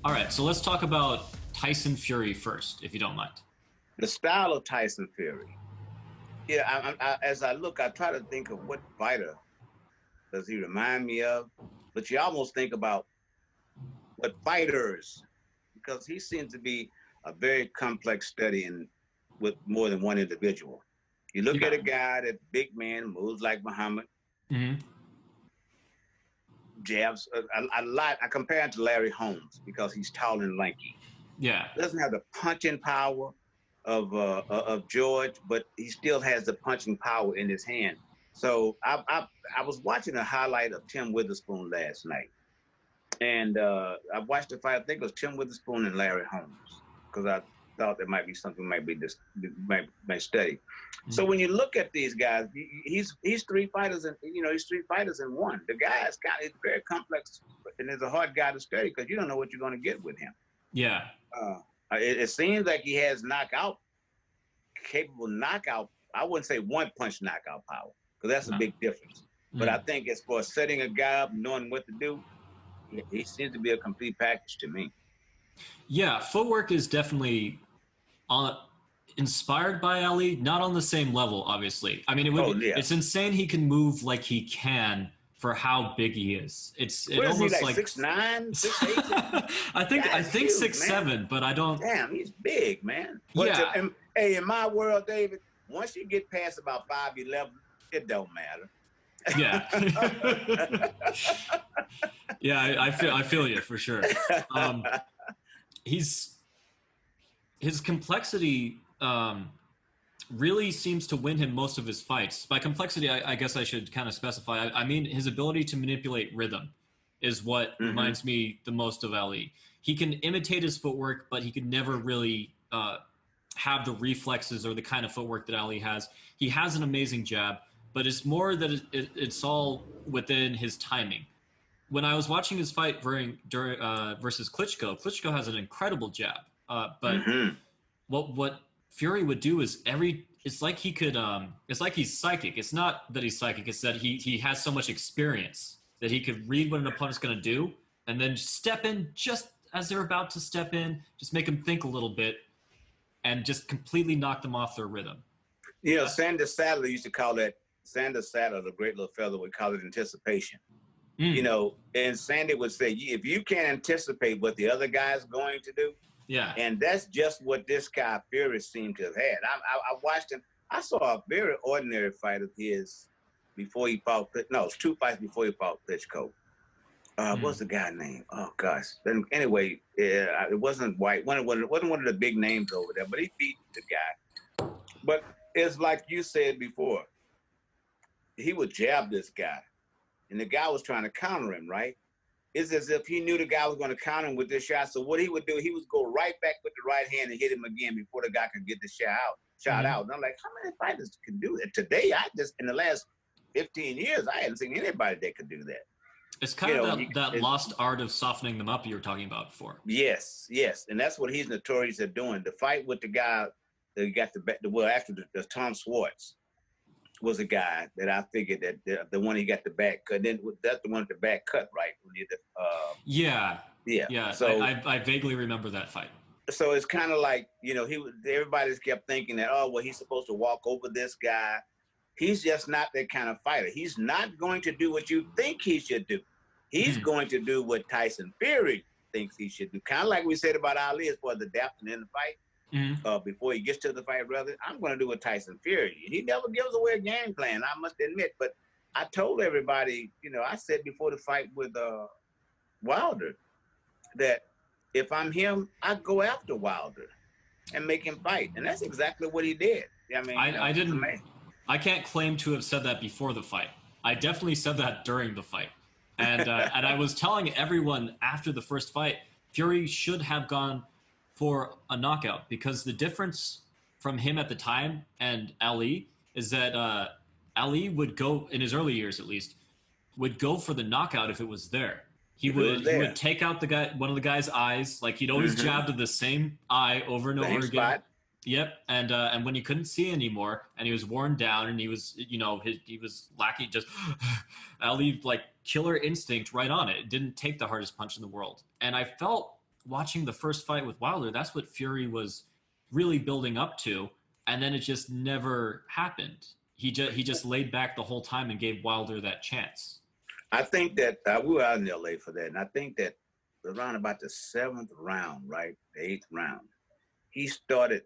All right, so let's talk about Tyson Fury first, if you don't mind. The style of Tyson Fury. Yeah, as I look, I try to think of what fighter does he remind me of, but you almost think about what fighters, because he seems to be a very complex study in with more than one individual. You look at Yeah. a guy that big man moves like Muhammad, Hmm. jabs a lot. I compare him to Larry Holmes because he's tall and lanky. Yeah. Doesn't have the punching power of George, but he still has the punching power in his hand. So I was watching a highlight of Tim Witherspoon last night, and I watched the fight. I think it was Tim Witherspoon and Larry Holmes because I thought there might be something might be this might study. So Mhm. when you look at these guys, he's three fighters and he's three fighters in one. The guy is kind of very complex and is a hard guy to study because you don't know what you're going to get with him. Yeah. Uh, it seems like he has capable knockout. I wouldn't say one punch knockout power because that's a No. big difference. But I think as far as setting a guy up, knowing what to do, he seems to be a complete package to me. Yeah, footwork is definitely on inspired by Ali, not on the same level, obviously. I mean, Oh yeah. it's insane he can move like he can for how big he is. It What is he almost like like 6'9", 6'8"? I Guy's think huge, six man. seven, but I don't. Damn, he's big, man. But Yeah, hey, in my world, David, once you get past about 5'11", it don't matter. yeah, yeah. I feel you for sure. Um, he's his complexity really seems to win him most of his fights. By complexity, I guess I should kind of specify. I mean his ability to manipulate rhythm is what Mm-hmm. reminds me the most of Ali. He can imitate his footwork, but he could never really have the reflexes or the kind of footwork that Ali has. He has an amazing jab, but it's more that it's all within his timing. When I was watching his fight during versus Klitschko, Klitschko has an incredible jab, but Mm-hmm. what Fury would do is it's like he could it's like he's psychic. It's not that he's psychic, it's that he has so much experience that he could read what an opponent's gonna do and then step in just as they're about to step in, just make them think a little bit and just completely knock them off their rhythm. Sanders Sadler used to call that Sanders Sadler, the great little fellow, would call it anticipation. Mm, And Sandy would say, if you can't anticipate what the other guy's going to do, yeah. and that's just what this guy Fury seemed to have had. I watched him. I saw a very ordinary fight of his before he fought. No, it was two fights before he fought Klitschko. What's the guy name? Oh gosh. Then anyway, it wasn't White. It wasn't one of the big names over there, but he beat the guy. But it's like you said before. He would jab this guy, and the guy was trying to counter him. Right? It's as if he knew the guy was going to counter him with this shot. So what he would do, he would go right back with the right hand and hit him again before the guy could get the shot out. And I'm like, how many fighters can do that? Today, in the last 15 years, I hadn't seen anybody that could do that. It's kind of that lost art of softening them up you were talking about before. Yes. And that's what he's notorious at doing. The fight with the guy that got after the Tom Schwartz was a guy that I figured that the one he got the back cut. Then that's the one with the back cut, right? Yeah. So I vaguely remember that fight. So it's kind of like everybody just kept thinking that he's supposed to walk over this guy. He's just not that kind of fighter. He's not going to do what you think he should do. He's going to do what Tyson Fury thinks he should do. Kind of like we said about Ali as far as adapting in the fight. Before he gets to the fight, rather, I'm going to do a Tyson Fury. He never gives away a game plan, I must admit. But I told everybody, I said before the fight with Wilder that if I'm him, I'd go after Wilder and make him fight. And that's exactly what he did. I mean, I didn't. I can't claim to have said that before the fight. I definitely said that during the fight. And and I was telling everyone after the first fight, Fury should have gone for a knockout because the difference from him at the time and Ali is that Ali would go, in his early years at least, would go for the knockout if it was there. He would take out one of the guy's eyes, like he'd always jab to the same eye over and over again. Spot. Yep, and when he couldn't see anymore, and he was worn down, and he was he was lacking just Ali like killer instinct right on it. It didn't take the hardest punch in the world, and I felt watching the first fight with Wilder, that's what Fury was really building up to, and then it just never happened. He just laid back the whole time and gave Wilder that chance. I think that we were out in LA for that, and I think that around about the 7th round, right, the 8th round, he started.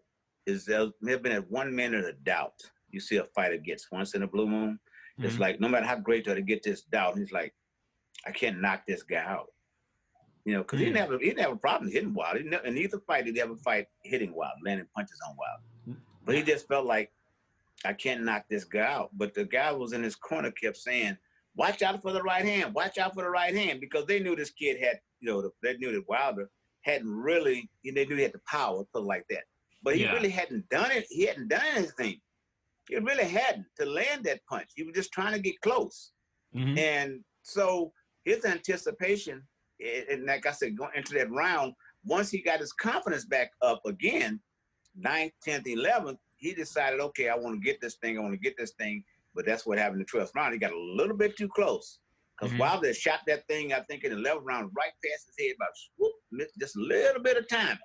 There have been at 1 minute of doubt. You see a fighter gets once in a blue moon. It's like no matter how great you are to get this doubt, he's like, I can't knock this guy out. You know, because he didn't have a problem hitting Wilder. In either fight did he ever fight hitting Wilder, landing punches on Wilder. But he just felt like, I can't knock this guy out. But the guy was in his corner kept saying, watch out for the right hand. Watch out for the right hand. Because they knew this kid had, they knew that Wilder hadn't really, they knew he had the power, put it like that. But he really hadn't done it. He hadn't done anything. He really hadn't to land that punch. He was just trying to get close. And so his anticipation, and like I said, going into that round, once he got his confidence back up again, 9th, 10th, 11th, he decided, okay, I want to get this thing. But that's what happened in the 12th round. He got a little bit too close. Because Wilder shot that thing, I think, in the 11th round, right past his head, about swoop, just a little bit of timing.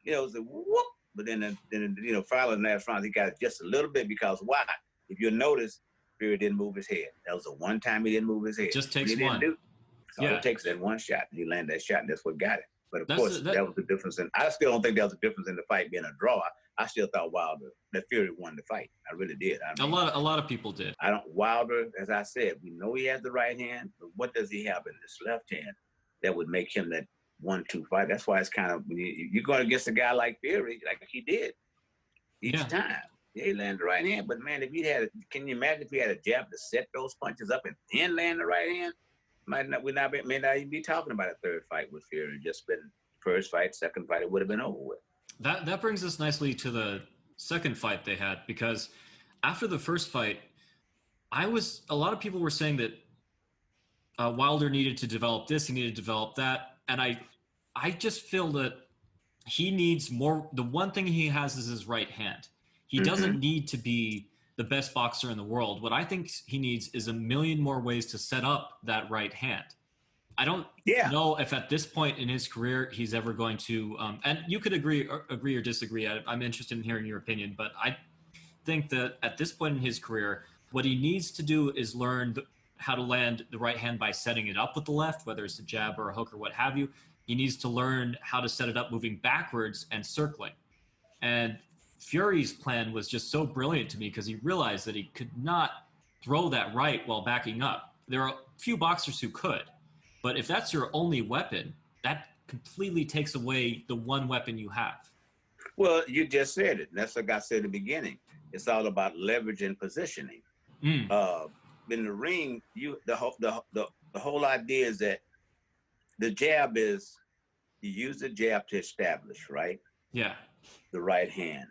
It was a whoop. But then finally in the last round, he got it just a little bit because why? If you notice, Fury didn't move his head. That was the one time he didn't move his head. Just takes one. So it takes that one shot. He landed that shot, and that's what got it. But of course, that was the difference. I still don't think that was the difference in the fight being a draw. I still thought that Fury won the fight. I really did. I mean, a lot of people did. Wilder, as I said, we know he has the right hand, but what does he have in his left hand that would make him that 1-2 fight? That's why it's kind of, when you're going against a guy like Fury, like he did each time. Yeah, he landed the right hand, but man, can you imagine if he had a jab to set those punches up and then land the right hand? May not even be talking about a third fight with Fury. Just been first fight, second fight, it would have been over with. That brings us nicely to the second fight they had, because after the first fight, a lot of people were saying that Wilder needed to develop this, he needed to develop that, and I just feel that he needs more. The one thing he has is his right hand. He doesn't need to be the best boxer in the world. What I think he needs is a million more ways to set up that right hand. I don't know if at this point in his career he's ever going to. And you could agree or disagree. I'm interested in hearing your opinion, but I think that at this point in his career, what he needs to do is learn how to land the right hand by setting it up with the left, whether it's a jab or a hook or what have you. He needs to learn how to set it up moving backwards and circling. And Fury's plan was just so brilliant to me because he realized that he could not throw that right while backing up. There are a few boxers who could, but if that's your only weapon, that completely takes away the one weapon you have. Well, you just said it. That's like I said at the beginning. It's all about leverage and positioning. In the ring, the whole idea is that the jab is you use the jab to establish, right? Yeah. The right hand.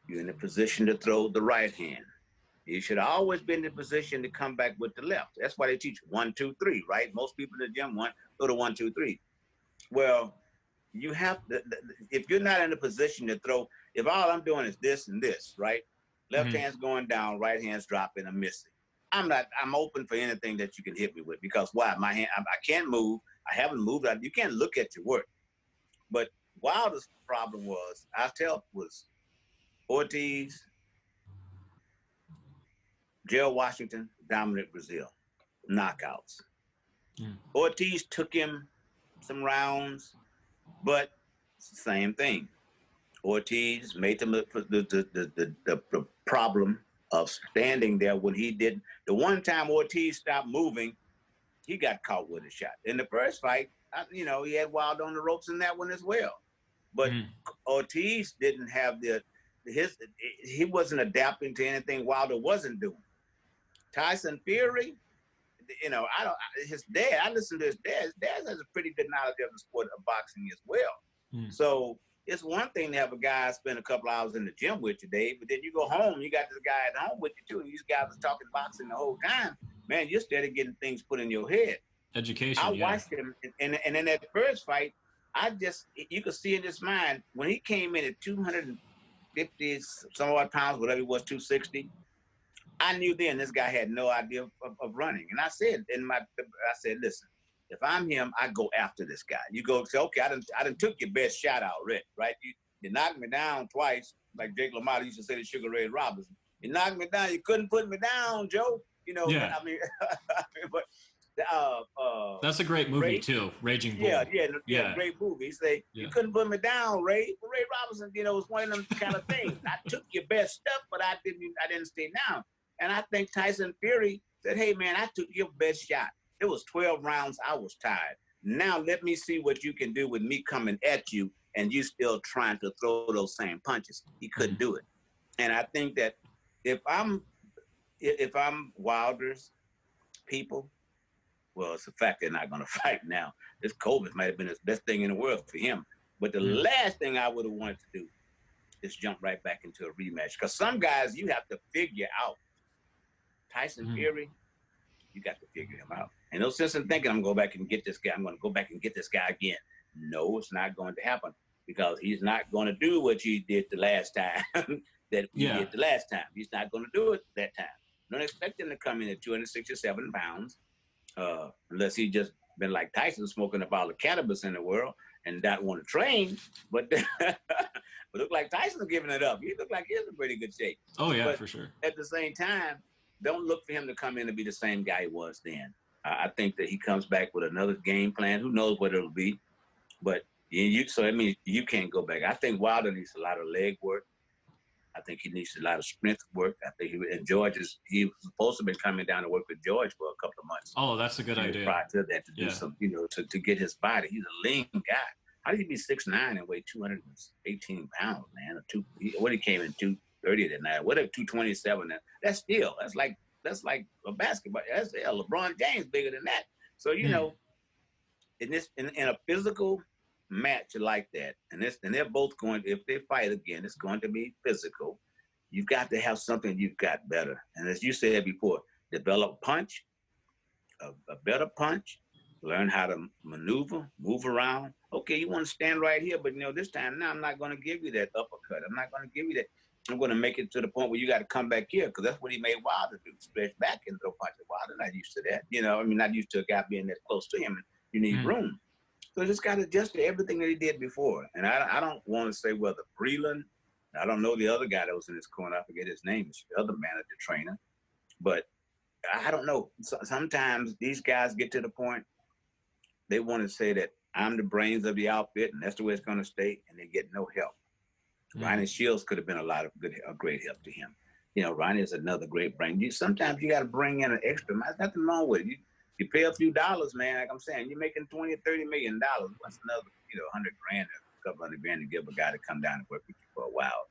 You're in a position to throw the right hand. You should always be in the position to come back with the left. That's why they teach 1, 2, 3, right? Most people in the gym go to 1, 2, 3. Well, you have to, if you're not in a position to throw, if all I'm doing is this and this, right? Left hand's going down, right hand's dropping, I'm missing. I'm open for anything that you can hit me with because why? My hand, I can't move. I haven't moved. You can't look at your work. But Wilder's problem was Ortiz, Gerald Washington, Dominic Brazil, knockouts. Ortiz took him some rounds, but it's the same thing. Ortiz made them the problem of standing there when he didn't. The one time Ortiz stopped moving, he got caught with a shot. In the first fight, he had Wilder on the ropes in that one as well. But Ortiz didn't have he wasn't adapting to anything Wilder wasn't doing. Tyson Fury, his dad, I listened to his dad. His dad has a pretty good knowledge of the sport of boxing as well. So it's one thing to have a guy spend a couple hours in the gym with you, Dave, but then you go home, you got this guy at home with you too, and these guys are talking boxing the whole time. Man, you're steady getting things put in your head. Education, I watched him, and in that first fight, you could see in his mind, when he came in at 250 some odd pounds, whatever it was, 260, I knew then this guy had no idea of running. And I said, listen, if I'm him, I go after this guy. You go say, okay, I done took your best shot already, right? You knocked me down twice, like Jake LaMotta used to say to Sugar Ray Robinson. You knocked me down. You couldn't put me down, Joe. You know, yeah. I mean, but that's a great movie Ray, too, Raging Bull. Yeah, great movie. He say, you couldn't put me down, Ray. But Ray Robinson, you know, was one of them kind of things. I took your best stuff, but I didn't stay down. And I think Tyson Fury said, hey man, I took your best shot. It was 12 rounds. I was tired. Now let me see what you can do with me coming at you and you still trying to throw those same punches. He couldn't do it. And I think that if I'm Wilder's people, well, it's a fact they're not going to fight now. This COVID might have been the best thing in the world for him. But the last thing I would have wanted to do is jump right back into a rematch. Because some guys, you have to figure out. Tyson Fury, you got to figure him out. And no sense in thinking, I'm going to go back and get this guy. I'm going to go back and get this guy again. No, it's not going to happen because he's not going to do what you did the last time that he did the last time. He's not going to do it that time. Don't expect him to come in at 267 pounds unless he just been like Tyson smoking a bottle of cannabis in the world and not want to train. But look like Tyson's giving it up. He look like he's in pretty good shape. Oh, yeah, but for sure. At the same time, don't look for him to come in and be the same guy he was then. I think that he comes back with another game plan. Who knows what it'll be? But so that means you can't go back. I think Wilder needs a lot of leg work. I think he needs a lot of strength work. I think he was supposed to be coming down to work with George for a couple of months. Oh, that's a good idea. Prior to that, to do some, to get his body. He's a lean guy. How did he be 6'9" and weigh 218 pounds, man? What he came in 230 that night. What if 227? That's like a basketball. That's LeBron James bigger than that. So in a physical match like that, and they're both going. If they fight again, it's going to be physical. You've got to have something you've got better. And as you said before, develop punch, a better punch. Learn how to maneuver, move around. Okay, you want to stand right here, but this time now I'm not going to give you that uppercut. I'm not going to give you that. I'm going to make it to the point where you got to come back here because that's what he made Wilder do, stretch back and throw punches. Wilder not used to that. Not used to a guy being that close to him. You need room. So just got to adjust to everything that he did before. And I don't want to say whether Breland, I don't know the other guy that was in his corner. I forget his name. It's the other manager trainer. But I don't know. Sometimes these guys get to the point they want to say that I'm the brains of the outfit and that's the way it's going to stay, and they get no help. Ronnie Shields could have been a great help to him. Ronnie is another great brain. Sometimes you got to bring in an extra. There's nothing wrong with it. You pay a few dollars, man. Like I'm saying, you're making $20 or $30 million. What's another, $100,000, a couple $100,000 to give a guy to come down and work with you for a while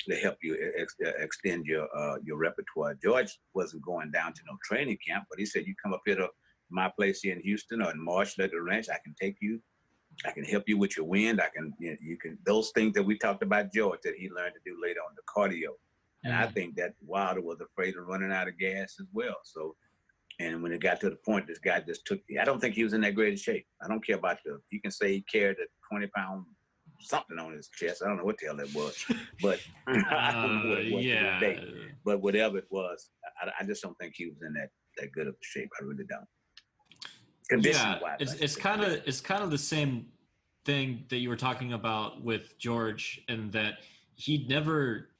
to help you extend your repertoire. George wasn't going down to no training camp, but he said, you come up here to my place here in Houston or in Marshall at the ranch, I can take you. I can help you with your wind. You can those things that we talked about George that he learned to do later on, the cardio. And I think that Wilder was afraid of running out of gas as well. So, and when it got to the point, this guy just I don't think he was in that great of shape. I don't care about you can say he carried a 20-pound something on his chest. I don't know what the hell it was, but I don't know what it was to this day. But whatever it was, I just don't think he was in that good of shape. I really don't. It's kind of the same thing that you were talking about with George, and that he'd never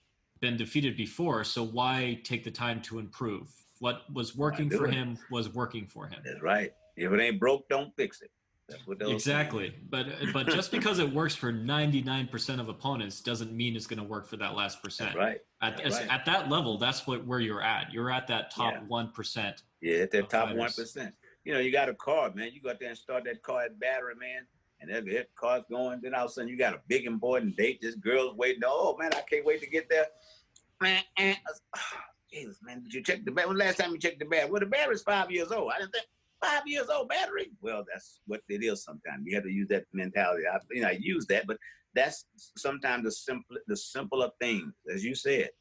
been defeated before. So why take the time to improve? What was working for him was working for him. That's right. If it ain't broke, don't fix it. That's what those exactly. But just because it works for 99% of opponents doesn't mean it's going to work for that last percent. That's right. At that level, that's where you're at. You're at that top 1%. Yeah, at that top 1%. You got a car, man. You go out there and start that car at battery, man. And then the car's going. Then all of a sudden you got a big important date. This girl's waiting. Oh, man, I can't wait to get there. Jesus, man, did you check the battery? When the last time you checked the battery? Well, the battery's 5 years old. I didn't think 5 years old battery. Well, that's what it is sometimes. You have to use that mentality. I use that, but that's sometimes the simpler thing, as you said,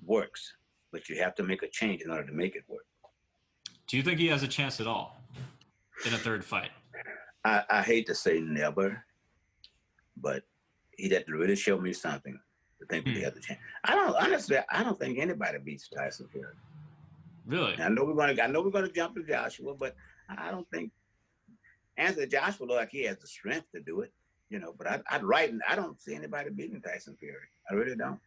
works. But you have to make a change in order to make it work. Do you think he has a chance at all in a third fight? I hate to say never, but he'd have to really show me something to think that he has a chance. I don't think anybody beats Tyson Fury. Really? I know we're gonna jump to Joshua, but I don't think Anthony Joshua look like he has the strength to do it, you know. But I don't see anybody beating Tyson Fury. I really don't.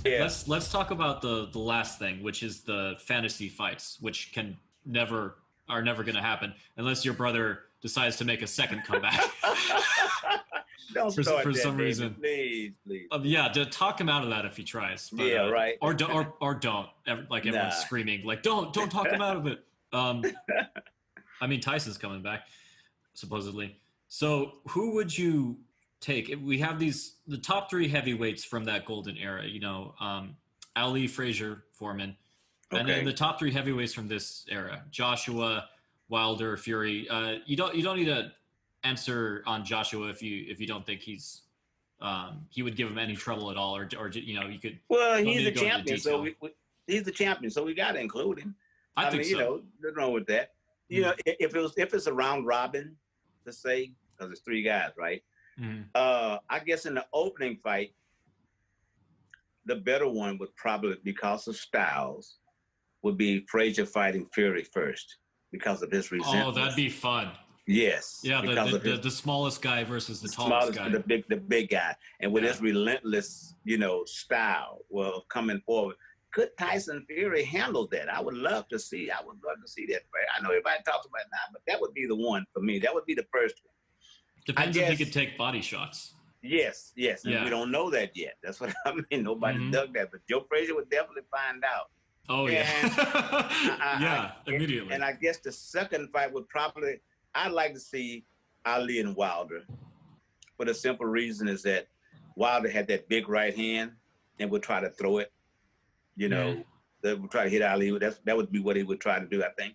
Yeah. Let's talk about the last thing, which is the fantasy fights, which are never going to happen unless your brother decides to make a second comeback. Don't start for that, some David. reason. Please. Yeah, to talk him out of that if he tries. But, yeah, right. Or don't. Like everyone's screaming, like don't talk him out of it. I mean, Tyson's coming back, supposedly. So who would you take? We have the top three heavyweights from that golden era. You know, Ali, Frazier, Foreman, and then the top three heavyweights from this era: Joshua, Wilder, Fury. You don't need to answer on Joshua if you don't think he would give him any trouble at all, or you know, you could. Well, he's a champion, so he's the champion, so we got to include him. I think mean, so. You know, nothing wrong with that. You know, if it's a round robin, let's say, because it's three guys, right? I guess in the opening fight, the better one would probably, because of styles, would be Frazier fighting Fury first because of his resentment. Oh, that'd be fun. Yes. Yeah, the smallest guy versus the tallest guy. The big guy. And with his relentless, you know, style of coming forward. Could Tyson Fury handle that? I would love to see that fight. I know everybody talks about it now, but that would be the one for me. That would be the first one. Depends if he could take body shots. Yes. And we don't know that yet. That's what I mean. Nobody dug that. But Joe Frazier would definitely find out. Oh, yeah. Immediately. And I guess the second fight would probably, I'd like to see Ali and Wilder. For the simple reason is that Wilder had that big right hand and would try to throw it. You know, they would try to hit Ali. That would be what he would try to do, I think.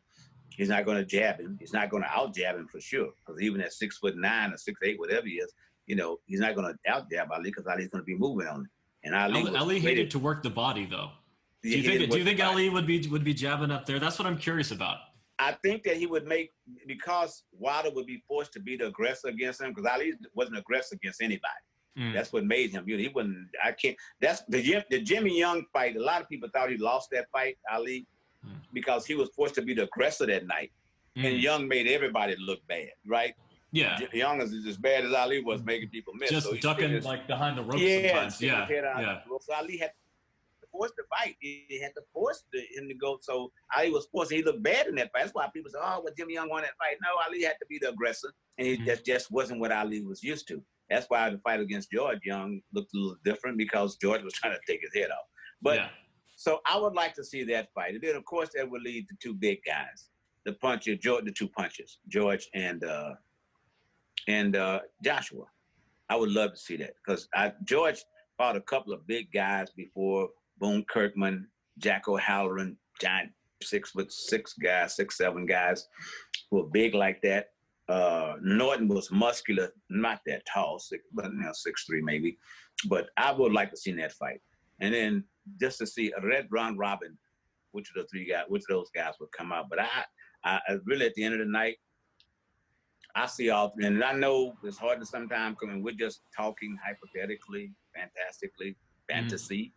He's not going to jab him. He's not going to out-jab him for sure. Because even at 6'9" or 6'8", whatever he is, you know, he's not going to out-jab Ali because Ali's going to be moving on him. And Ali hated to work the body, though. Do you think Ali would be jabbing up there? That's what I'm curious about. I think that he would because Wilder would be forced to be the aggressor against him, because Ali wasn't aggressive against anybody. That's what made him. He wouldn't. I can't. That's the Jimmy Young fight. A lot of people thought he lost that fight, Ali, because he was forced to be the aggressor that night, and Young made everybody look bad, right? Yeah, Young is as bad as Ali was making people miss. Just ducking like behind the ropes sometimes. Yeah. So Ali had to force the fight. He had to force him to go. So Ali was forced. He looked bad in that fight. That's why people say, "Oh, well, Jimmy Young won that fight." No, Ali had to be the aggressor, and that just wasn't what Ali was used to. That's why the fight against George Young looked a little different, because George was trying to take his head off. But so I would like to see that fight. And then, of course, that would lead to two big guys, the two punchers, George and Joshua. I would love to see that, because George fought a couple of big guys before, Boone Kirkman, Jack O'Halloran, giant 6'6" guys, 6'7" guys who were big like that. Norton was muscular, not that tall, 6'3" maybe. But I would like to see that fight. And then just to see a red round robin, which of those guys would come out. But I really, at the end of the night, I see all, and I know it's hard to sometimes come in. We're just talking hypothetically, fantasy.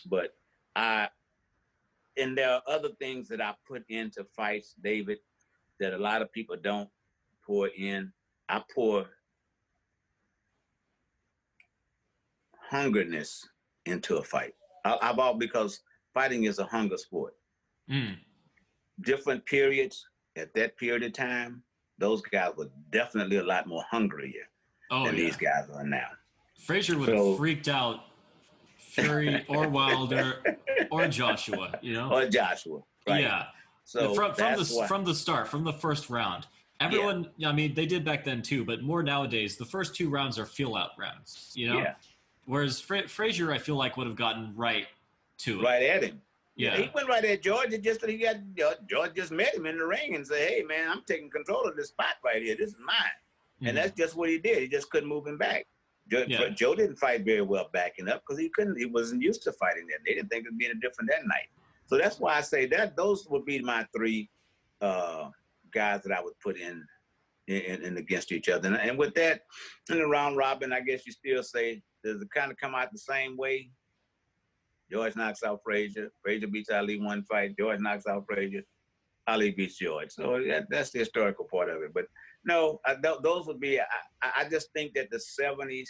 But and there are other things that I put into fights, David, that a lot of people don't pour in. I pour hungerness into a fight. Because fighting is a hunger sport. Different periods, at that period of time, those guys were definitely a lot more hungrier than these guys are now. Frazier would have freaked out Fury or Wilder or Joshua, you know? Or Joshua, right. Yeah. So from the start, from the first round, everyone, I mean, they did back then too, but more nowadays, the first two rounds are feel-out rounds, you know? Yeah. Whereas Frazier, I feel like, would have gotten right to it. Right at him. Yeah. He went right at George. George just met him in the ring and said, "Hey, man, I'm taking control of this spot right here. This is mine." And that's just what he did. He just couldn't move him back. Joe didn't fight very well backing up because he wasn't used to fighting that. They didn't think it would be any different that night. So that's why I say that those would be my three guys that I would put in against each other. And with that, in the round robin, I guess you still say, does it kind of come out the same way? George knocks out Frazier. Frazier beats Ali one fight. George knocks out Frazier. Ali beats George. So that's the historical part of it. But no, those would be. I just think that the '70s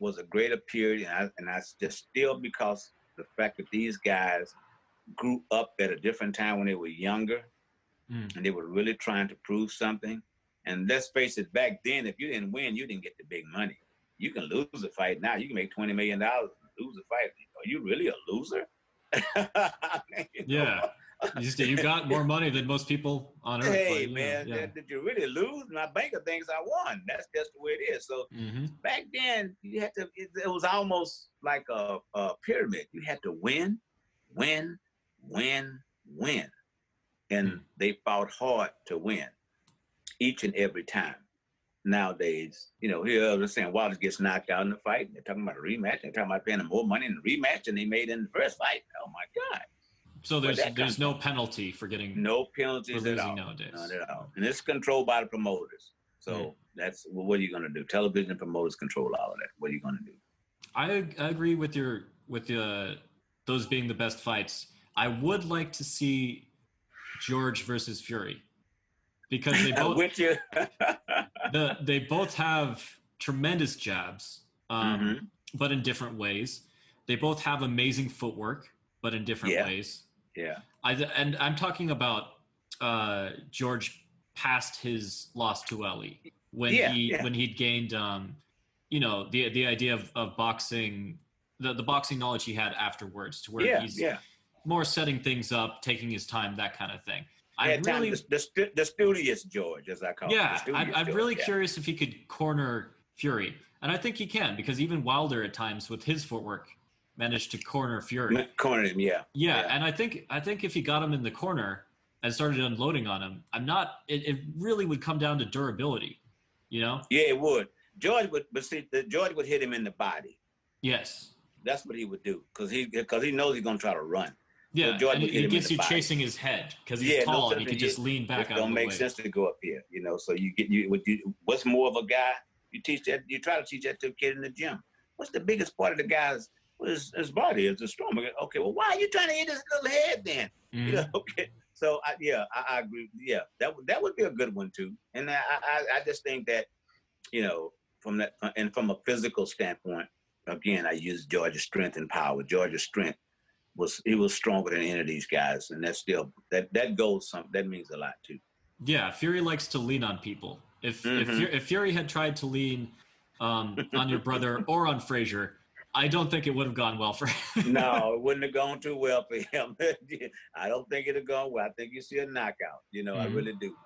was a greater period, and I just still, because the fact that these guys grew up at a different time when they were younger, and they were really trying to prove something. And let's face it, back then, if you didn't win, you didn't get the big money. You can lose a fight now. You can make $20 million and lose a fight. Are you really a loser? Yeah. You got more money than most people on earth. Hey, man, did you really lose? My banker thinks I won. That's just the way it is. So back then, you had to. It was almost like a pyramid. You had to win, win, win, win, and they fought hard to win each and every time. Nowadays, here they're saying Wallace gets knocked out in the fight. They're talking about a rematch. They're talking about paying him more money in the rematch than they made in the first fight. Oh my God! So there's no penalty for getting no penalties at all nowadays. Not at all, and it's controlled by the promoters. So that's what are you going to do? Television promoters control all of that. What are you going to do? I agree with those being the best fights. I would like to see George versus Fury, because they both they both have tremendous jabs, but in different ways. They both have amazing footwork, but in different ways. Yeah. And I'm talking about George past his loss to Ali, when he'd gained the idea of boxing, the boxing knowledge he had afterwards, to where he's more setting things up, taking his time, that kind of thing. The studious George, as I call it. Yeah, I'm really curious if he could corner Fury, and I think he can, because even Wilder at times with his footwork managed to corner Fury. Corner him, yeah. And I think if he got him in the corner and started unloading on him, it really would come down to durability, Yeah, it would. George would hit him in the body. Yes. That's what he would do, because he knows he's going to try to run. Yeah, so and he gets you chasing his head, because he's tall and he can just lean back out of the way. It don't make sense to go up here, So what's more of a guy? You try to teach that to a kid in the gym. What's the biggest part of the guy's his body? Is the stomach. Okay, well, why are you trying to hit his little head then? Okay. So I agree. Yeah, that would be a good one too. And I just think that, from that, and from a physical standpoint, again, I use George's strength and power. George's strength was stronger than any of these guys, and that's still that means a lot too. Yeah, Fury likes to lean on people. If Fury had tried to lean on your brother or on Frazier, I don't think it would have gone well for him. No, it wouldn't have gone too well for him. I don't think it'd have gone well. I think you see a knockout. I really do.